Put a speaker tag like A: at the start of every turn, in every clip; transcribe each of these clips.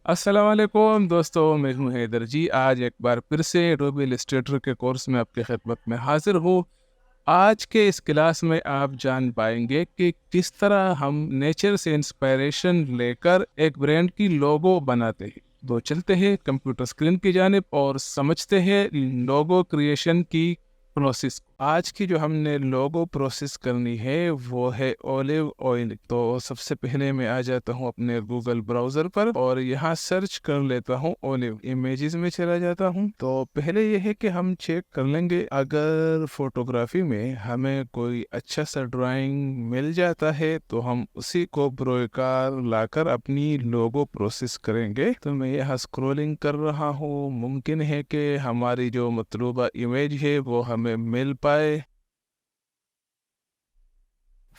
A: अस्सलाम वालेकुम दोस्तों, मैं हूं हैदर जी। आज एक बार फिर से एडोबी इलस्ट्रेटर के कोर्स में आपके खिदमत में हाजिर हूँ। आज के इस क्लास में आप जान पाएंगे कि किस तरह हम नेचर से इंस्पायरेशन लेकर एक ब्रांड की लोगो बनाते हैं। तो चलते हैं कंप्यूटर स्क्रीन की जानिब और समझते हैं लोगो क्रिएशन की प्रोसेस। आज की जो हमने लोगो प्रोसेस करनी है वो है ओलिव ऑयल। तो सबसे पहले मैं आ जाता हूँ अपने गूगल ब्राउज़र पर और यहाँ सर्च कर लेता हूँ ओलिव। इमेजेस में चला जाता हूँ। तो पहले ये है कि हम चेक कर लेंगे अगर फोटोग्राफी में हमें कोई अच्छा सा ड्राइंग मिल जाता है तो हम उसी को बरोकार लाकर अपनी लोगो प्रोसेस करेंगे। तो मैं यहाँ स्क्रॉलिंग कर रहा हूँ, मुमकिन है कि हमारी जो मतलूबा इमेज है वो हमें मिल पाए।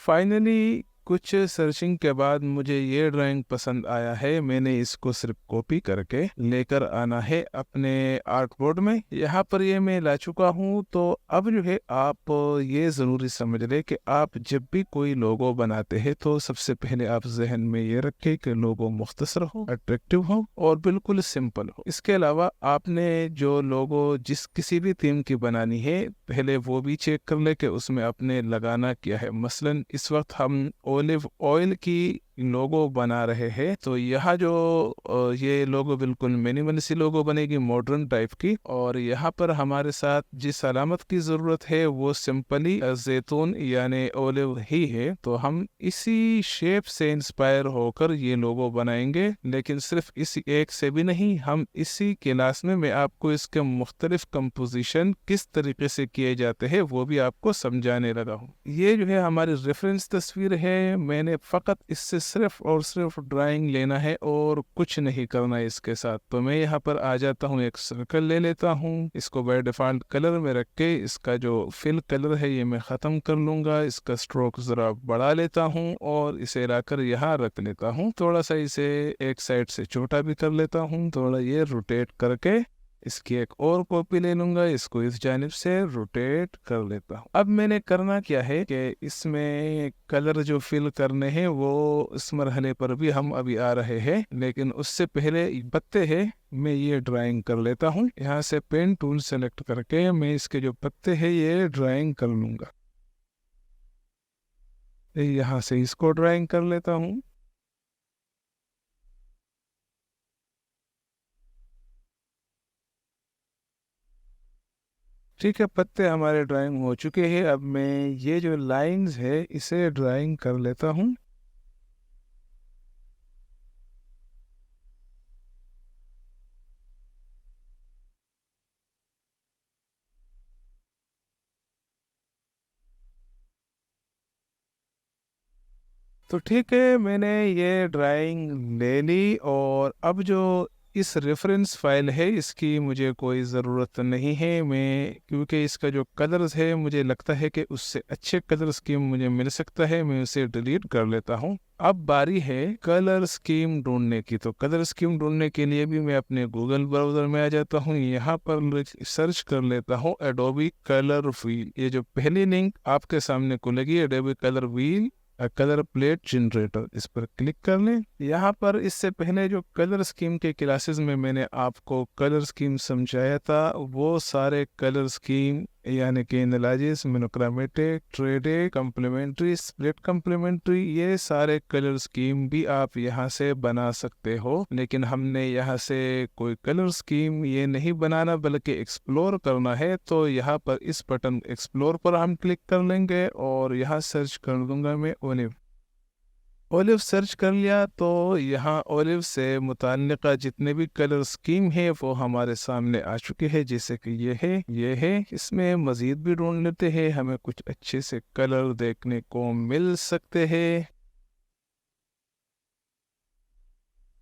A: फाइनली कुछ सर्चिंग के बाद मुझे ये ड्राइंग पसंद आया है। मैंने इसको सिर्फ कॉपी करके लेकर आना है अपने आर्ट बोर्ड में। यहाँ पर ये मैं ला चुका हूँ। तो अब जो है आप ये ज़रूरी समझ लें कि आप जब भी कोई लोगो बनाते हैं तो सबसे पहले आप जहन में ये रखें कि लोगो मुख्तसर हो, अट्रैक्टिव हो और बिल्कुल सिंपल हो। इसके अलावा आपने जो लोगो जिस किसी भी थीम की बनानी है पहले वो भी चेक कर ले कि उसमें आपने लगाना क्या है। मसलन इस वक्त हम ओलिव ऑयल की लोगो बना रहे हैं। तो यहाँ जो ये लोगो बिल्कुल मिनिमल सी लोगो बनेगी, मॉडर्न टाइप की। और यहाँ पर हमारे साथ जिस अलामत की ज़रूरत है वो सिंपली जैतून यानी ओलिव ही है। तो हम इसी शेप से इंस्पायर होकर ये लोगो बनाएंगे, लेकिन सिर्फ इसी एक से भी नहीं। हम इसी क्लास में मैं आपको इसके मुख्तलिफ कंपोजिशन किस तरीके से किए जाते हैं वो भी आपको समझाने लगा हूँ। ये जो है हमारी रेफरेंस तस्वीर है। मैंने फ़कत इससे सिर्फ और सिर्फ ड्राइंग लेना है और कुछ नहीं करना है इसके साथ। तो मैं यहाँ पर आ जाता हूँ, एक सर्कल ले लेता हूँ, इसको बाय डिफ़ॉल्ट कलर में रख के इसका जो फिल कलर है ये मैं ख़त्म कर लूँगा। इसका स्ट्रोक ज़रा बढ़ा लेता हूँ और इसे लाकर यहाँ रख लेता हूँ। थोड़ा सा इसे एक साइड से छोटा भी कर लेता हूँ। थोड़ा ये रोटेट करके इसकी एक और कॉपी ले लूंगा, इसको इस जानिब से रोटेट कर लेता हूँ। अब मैंने करना क्या है कि इसमें कलर जो फिल करने हैं वो इस मरहले पर भी हम अभी आ रहे हैं, लेकिन उससे पहले पत्ते हैं मैं ये ड्राइंग कर लेता हूँ। यहाँ से पेन टूल सेलेक्ट करके मैं इसके जो पत्ते हैं ये ड्राइंग कर लूंगा। यहाँ से इसको ड्राइंग कर लेता हूँ। ठीक है, पत्ते हमारे ड्राइंग हो चुके हैं। अब मैं ये जो लाइंस है इसे ड्राइंग कर लेता हूँ। तो ठीक है, मैंने ये ड्राइंग ले ली और अब जो इस रेफरेंस फाइल है इसकी मुझे कोई ज़रूरत नहीं है। मैं क्योंकि इसका जो कलर्स है मुझे लगता है कि उससे अच्छे कलर स्कीम मुझे मिल सकता है, मैं उसे डिलीट कर लेता हूँ। अब बारी है कलर स्कीम ढूंढने की। तो कलर स्कीम ढूंढने के लिए भी मैं अपने गूगल ब्राउज़र में आ जाता हूँ। यहाँ पर सर्च कर लेता हूँ एडोबी कलर व्हील। ये जो पहली लिंक आपके सामने खुलेगी Adobe colour wheel colour plate generator, इस पर क्लिक कर लें। यहाँ पर इससे पहले जो कलर स्कीम के क्लासेस में मैंने आपको कलर स्कीम समझाया था वो सारे कलर स्कीम यानी कि analysis, monochromatic, triad, complementary, split complementary, ये सारे कलर स्कीम भी आप यहाँ से बना सकते हो। लेकिन हमने यहाँ से कोई कलर स्कीम ये नहीं बनाना बल्कि एक्सप्लोर करना है। तो यहाँ पर इस बटन एक्सप्लोर पर हम क्लिक कर लेंगे और यहाँ सर्च कर दूंगा मैं ओलिव। ओलिव सर्च कर लिया तो यहाँ ओलिव से मुताल्लिक़ा जितने भी कलर स्कीम है वो हमारे सामने आ चुके हैं। जैसे कि ये है। इसमें मज़ीद भी ढूंढ लेते हैं, हमें कुछ अच्छे से कलर देखने को मिल सकते हैं।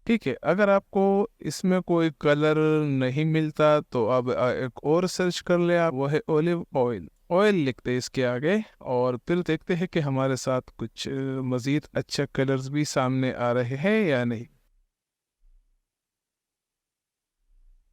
A: ठीक है, अगर आपको इसमें कोई कलर नहीं मिलता तो अब एक और सर्च कर ले आप, वो है ओलिव ऑयल। ऑयल लिखते हैं इसके आगे और फिर देखते हैं कि हमारे साथ कुछ मज़ीद अच्छा कलर्स भी सामने आ रहे हैं या नहीं।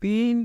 A: 3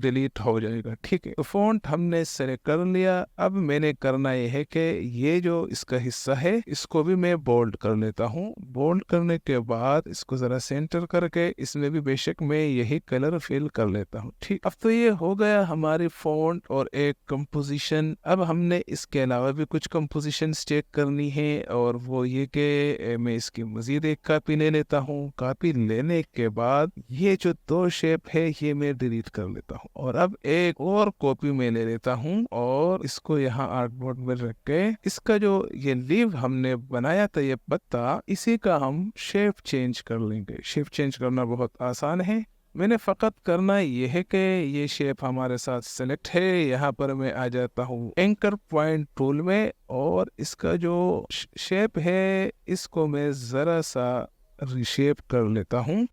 A: डिलीट हो जाएगा। ठीक है, तो फॉन्ट हमने सेलेक्ट कर लिया। अब मैंने करना ये है कि ये जो इसका हिस्सा है इसको भी मैं बोल्ड कर लेता हूँ। बोल्ड करने के बाद इसको जरा सेंटर करके इसमें भी बेशक मैं यही कलर फिल कर लेता हूँ। ठीक, अब तो ये हो गया हमारी फॉन्ट और एक कंपोजिशन। अब हमने इसके अलावा भी कुछ कंपोजिशन स्टेक करनी है, और वो ये कि मैं इसकी मजीद एक कॉपी ले लेता हूँ। कॉपी लेने के बाद ये जो दो शेप है ये मैं डिलीट कर लेता हूँ, और अब एक और कॉपी में ले लेता हूँ और इसको यहाँ आर्टबोर्ड में रख के इसका जो ये लीव हमने बनाया था, ये पत्ता, इसी का हम शेप चेंज कर लेंगे। शेप चेंज करना बहुत आसान है। मैंने फ़कत करना ये है कि ये शेप हमारे साथ सेलेक्ट है। यहाँ पर मैं आ जाता हूँ एंकर पॉइंट टूल में, और इसका जो शेप है इसको मैं ज़रा सा रिशेप कर लेता हूँ।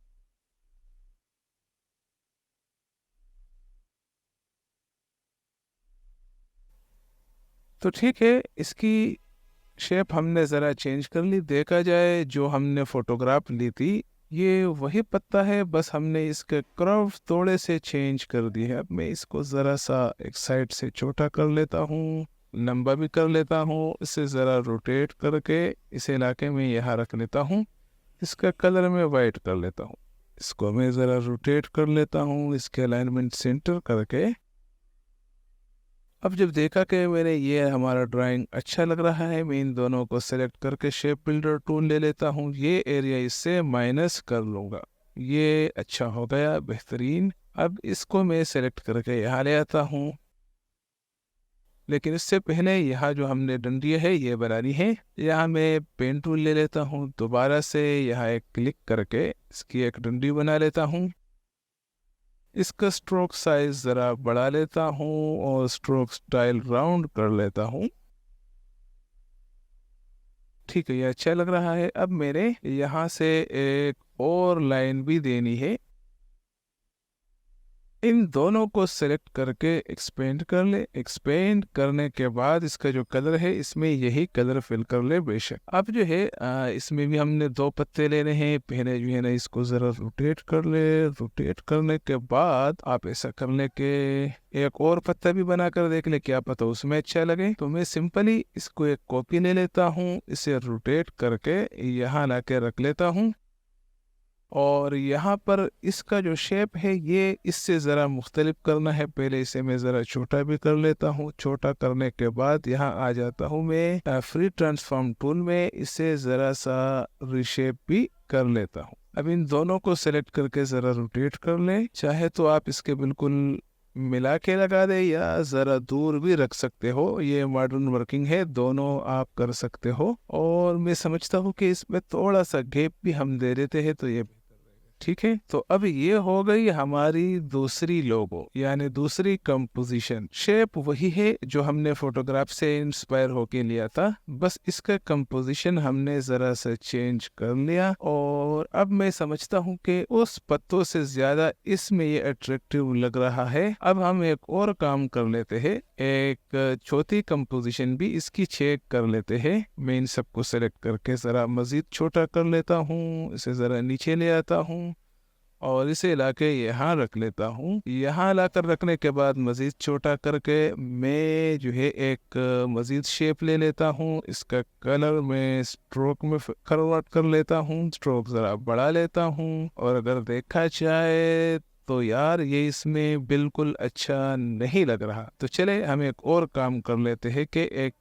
A: तो ठीक है, इसकी शेप हमने ज़रा चेंज कर ली। देखा जाए जो हमने फोटोग्राफ ली थी ये वही पत्ता है, बस हमने इसके कर्व थोड़े से चेंज कर दिए हैं। अब मैं इसको ज़रा सा एक साइड से छोटा कर लेता हूँ, लंबा भी कर लेता हूँ। इसे ज़रा रोटेट करके इस इलाके में यहाँ रख लेता हूँ। इसका कलर मैं वाइट कर लेता हूँ। इसको मैं ज़रा रोटेट कर लेता हूँ इसके अलाइनमेंट सेंटर करके। अब जब देखा कि मैंने ये हमारा ड्राइंग अच्छा लग रहा है, मैं इन दोनों को सेलेक्ट करके शेप बिल्डर टूल ले लेता हूँ। ये एरिया इससे माइनस कर लूँगा। ये अच्छा हो गया, बेहतरीन। अब इसको मैं सेलेक्ट करके यहाँ ले आता हूँ, लेकिन इससे पहले यहाँ जो हमने डंडी है ये बनानी है। यहाँ मैं पेन टूल ले लेता हूँ, दोबारा से यहाँ एक क्लिक करके इसकी एक डंडी बना लेता हूँ। इसका स्ट्रोक साइज ज़रा बढ़ा लेता हूँ और स्ट्रोक स्टाइल राउंड कर लेता हूँ। ठीक है, ये अच्छा लग रहा है। अब मेरे यहाँ से एक और लाइन भी देनी है। इन दोनों को सेलेक्ट करके एक्सपेंड कर ले। एक्सपेंड करने के बाद इसका जो कलर है इसमें यही कलर फिल कर ले बेशक। अब जो है इसमें भी हमने दो पत्ते लेने हैं। पहले जो है ना इसको ज़रा रोटेट कर ले। रोटेट करने के बाद आप ऐसा कर ले कि एक और पत्ता भी बना कर देख ले, क्या पता उसमें अच्छा लगे। तो मैं सिंपली इसको एक कॉपी ले लेता हूँ, इसे रोटेट करके यहाँ ला के रख लेता हूँ, और यहाँ पर इसका जो शेप है ये इससे ज़रा मुख्तलिफ करना है। पहले इसे मैं ज़रा छोटा भी कर लेता हूँ। छोटा करने के बाद यहाँ आ जाता हूँ मैं फ्री ट्रांसफॉर्म टूल में, इसे ज़रा सा रिशेप भी कर लेता हूँ। अब इन दोनों को सेलेक्ट करके ज़रा रोटेट कर ले। चाहे तो आप इसके बिल्कुल मिला के लगा दे या ज़रा दूर भी रख सकते हो, ये मॉडर्न वर्किंग है, दोनों आप कर सकते हो। और मैं समझता हूँ कि इसमें थोड़ा सा गैप भी हम दे देते हैं तो ये ठीक है। तो अब ये हो गई हमारी दूसरी लोगो, यानी दूसरी कंपोजिशन। शेप वही है जो हमने फोटोग्राफ से इंस्पायर होके लिया था, बस इसका कंपोजिशन हमने जरा सा चेंज कर लिया। और अब मैं समझता हूँ कि उस पत्तों से ज्यादा इसमें ये अट्रैक्टिव लग रहा है। अब हम एक और काम कर लेते हैं, एक चौथी कंपोजिशन भी इसकी चेक कर लेते हैं। मैं इन सबको सेलेक्ट करके जरा मजीद छोटा कर लेता हूँ, इसे जरा नीचे ले आता हूँ और इसे लाके यहाँ रख लेता हूँ। यहाँ लाकर रखने के बाद मज़ीद छोटा करके मैं जो है एक मज़ीद शेप ले लेता हूँ। इसका कलर मैं स्ट्रोक में कन्वर्ट कर लेता हूँ, स्ट्रोक ज़रा बढ़ा लेता हूँ। और अगर देखा जाए तो यार ये इसमें बिल्कुल अच्छा नहीं लग रहा। तो चले हम एक और काम कर लेते हैं कि एक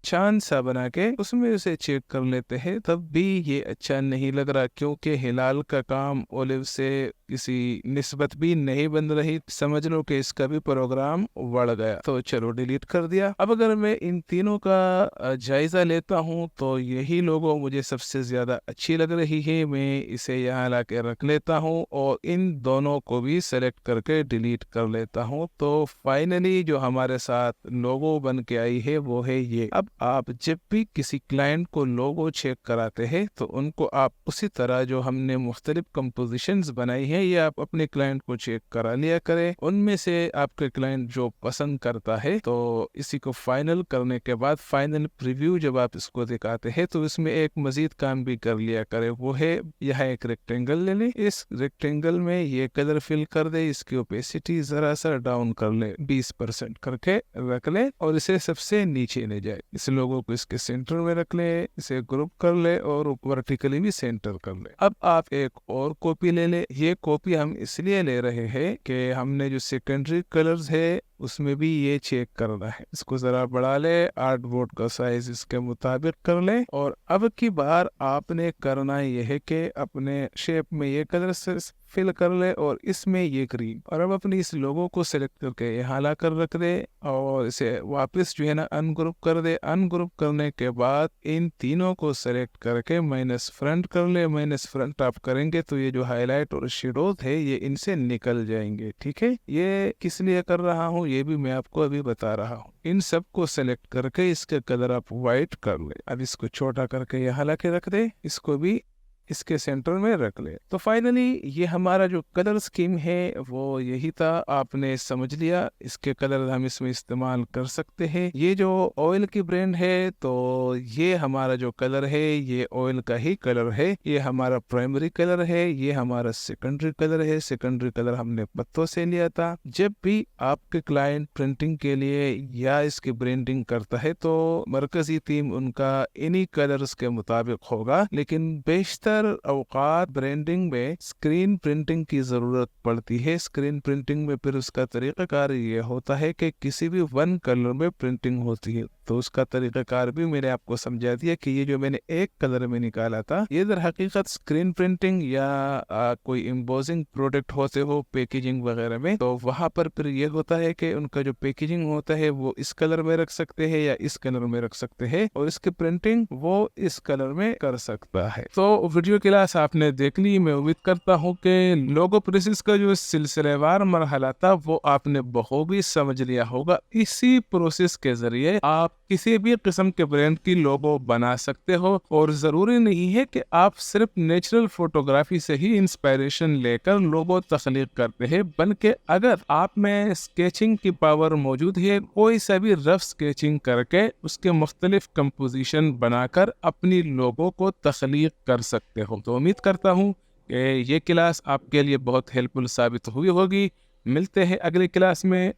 A: चांद सा बना के उसमें उसे चेक कर लेते हैं, तब भी ये अच्छा नहीं लग रहा, क्योंकि हिलाल का काम ओलिव से किसी निस्बत भी नहीं बन रही। समझ लो कि इसका भी प्रोग्राम बढ़ गया। तो चलो डिलीट कर दिया। अब अगर मैं इन तीनों का जायजा लेता हूँ तो यही लोगो मुझे सबसे ज्यादा अच्छी लग रही है। मैं इसे यहाँ ला के रख लेता हूँ और इन दोनों को भी सेलेक्ट करके डिलीट कर लेता हूँ। तो फाइनली जो हमारे साथ लोगो बन के आई है वो है ये। अब आप जब भी किसी क्लाइंट को लोगो चेक कराते हैं तो उनको आप उसी तरह जो हमने मुख्तलिफ कंपोजिशंस बनाई है ये आप अपने क्लाइंट को चेक करा लिया करें। उनमें से आपके क्लाइंट जो पसंद करता है तो इसी को फाइनल करने के बाद फाइनल प्रीव्यू जब आप इसको दिखाते हैं तो इसमें एक मजीद काम भी कर लिया करें, वो है यहाँ एक रेक्टेंगल ले लें, इस रेक्टेंगल में ये कलर फिल कर दे, इसकी ओपेसिटी जरा सा डाउन कर ले, 20% करके रख ले और इसे सबसे नीचे ले जाए। इस लोगों को इसके सेंटर में रख ले, इसे ग्रुप कर ले और वर्टिकली भी सेंटर कर ले। अब आप एक और कॉपी ले ले। ये कॉपी हम इसलिए ले रहे हैं कि हमने जो सेकेंडरी कलर्स है उसमें भी ये चेक करना है। इसको जरा बढ़ा ले, आर्ट बोर्ड का साइज इसके मुताबिक कर ले और अब की बार आपने करना ये है कि अपने शेप में ये कलर से फिल कर ले और इसमें ये ग्रीन, और अब अपनी इस लोगो को सिलेक्ट करके यहाँ ला कर रख दे और इसे वापस जो है ना अनग्रुप कर दे। अनग्रुप करने के बाद इन तीनों को सिलेक्ट करके माइनस फ्रंट कर ले। माइनस फ्रंट आप करेंगे तो ये जो हाईलाइट और शेडोज है ये इनसे निकल जाएंगे। ठीक है, ये किस लिए कर रहा हूँ ये भी मैं आपको अभी बता रहा हूँ। इन सब को सेलेक्ट करके इसके कलर आप व्हाइट कर ले। अब इसको छोटा करके यहाँ ला के रख दे, इसको भी इसके सेंटर में रख ले। तो फाइनली ये हमारा जो कलर स्कीम है वो यही था, आपने समझ लिया। इसके कलर हम इसमें इस्तेमाल कर सकते हैं। ये जो ऑयल की ब्रांड है तो ये हमारा जो कलर है ये ऑयल का ही कलर है, ये हमारा प्राइमरी कलर है, ये हमारा सेकेंडरी कलर है। सेकेंडरी कलर हमने पत्तों से लिया था। जब भी आपके क्लाइंट प्रिंटिंग के लिए या इसकी ब्रांडिंग करता है तो मरकजी थीम उनका इन्हीं कलर्स के मुताबिक होगा, लेकिन बेशतर औकात ब्रांडिंग में स्क्रीन प्रिंटिंग की जरूरत पड़ती है। स्क्रीन प्रिंटिंग में फिर उसका तरीकाकार ये होता है कि किसी भी वन कलर में प्रिंटिंग होती है, तो उसका तरीकाकार भी मैंने आपको समझा दिया कि ये जो मैंने एक कलर में निकाला था ये दर हकीकत स्क्रीन प्रिंटिंग या कोई एम्बोसिंग प्रोडक्ट होते हो पैकेजिंग वगैरह में, तो वहां पर फिर ये होता है कि उनका जो पैकेजिंग होता है वो इस कलर में रख सकते हैं या इस कलर में रख सकते हैं और इसकी प्रिंटिंग वो इस कलर में कर सकता है। तो वीडियो क्लास आपने देख ली। मैं उम्मीद करता हूँ कि लोगो प्रोसेस का जो सिलसिलेवार मरहला था वो आपने बखूबी समझ लिया होगा। इसी प्रोसेस के जरिए आप किसी भी किस्म के ब्रांड की लोगो बना सकते हो और जरूरी नहीं है कि आप सिर्फ नेचुरल फोटोग्राफी से ही इंस्पिरेशन लेकर लोगो तख्लीक करते हैं, बल्कि अगर आप में स्केचिंग की पावर मौजूद है, कोई सा भी रफ स्केचिंग करके उसके मुख्तलिफ कंपोजिशन बनाकर अपनी लोगो को तख्लीक कर सकते हो। तो उम्मीद करता हूँ कि ये क्लास आपके लिए बहुत हेल्पफुल साबित हुई होगी। मिलते हैं अगली क्लास में।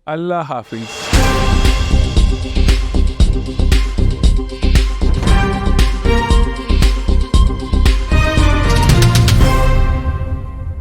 A: अल्लाह हाफिज।